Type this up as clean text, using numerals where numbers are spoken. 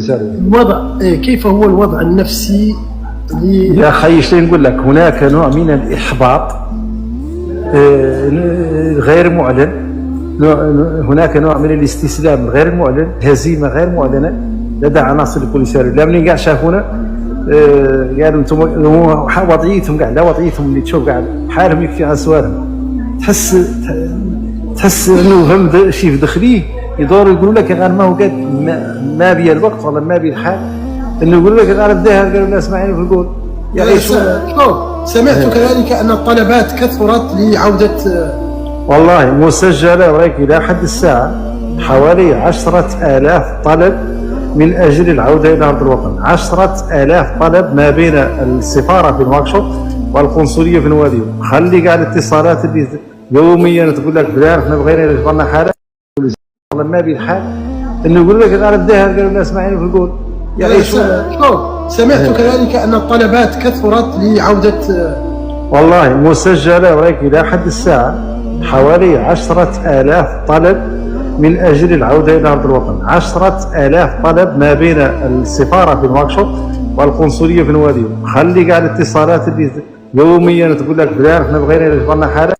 الوضع كيف هو الوضع النفسي يا خي ايش نقول لك؟ هناك نوع من الإحباط غير معلن، هناك نوع من الاستسلام غير معلن، هزيمة غير معلنة لدى عناصر البوليساريو. لما كاع شافونا قالوا انتم وضعيتهم كاع لا وضعيتهم اللي تشوف كاع حالهم يكفي على سوارهم. تحس انه فهم شي في داخليه يدور يقولوا لك غير ما هو قد ما بيا الوقت ولا ما بيا الحال انه يقولوا لك غير الدهر. قالوا الناس معين في القول يعني سمعت كذلك ان الطلبات كثرت لعودة. والله مسجلة وراك إلى حد الساعة حوالي 10,000 طلب من أجل العودة إلى أرض الوطن. 10,000 طلب ما بين السفارة في نواكشوط والقنصلية في نواديو. خلي كاع الاتصالات اللي يوميا تقول لك فلان احنا بغينا يجبرنا حالة والله ما بي الحال انه يقول لك غير الدهر. قالوا الناس معين في القول سمعت كذلك ان الطلبات كثرت لعودة. والله مسجلة وراك إلى حد الساعة حوالي 10,000 طلب من أجل العودة إلى أرض الوطن. 10,000 طلب ما بين السفارة في نواكشوط والقنصلية في نواديو. خلي كاع الاتصالات اللي يوميا تقول لك فلان احنا بغينا يجبرنا حالة.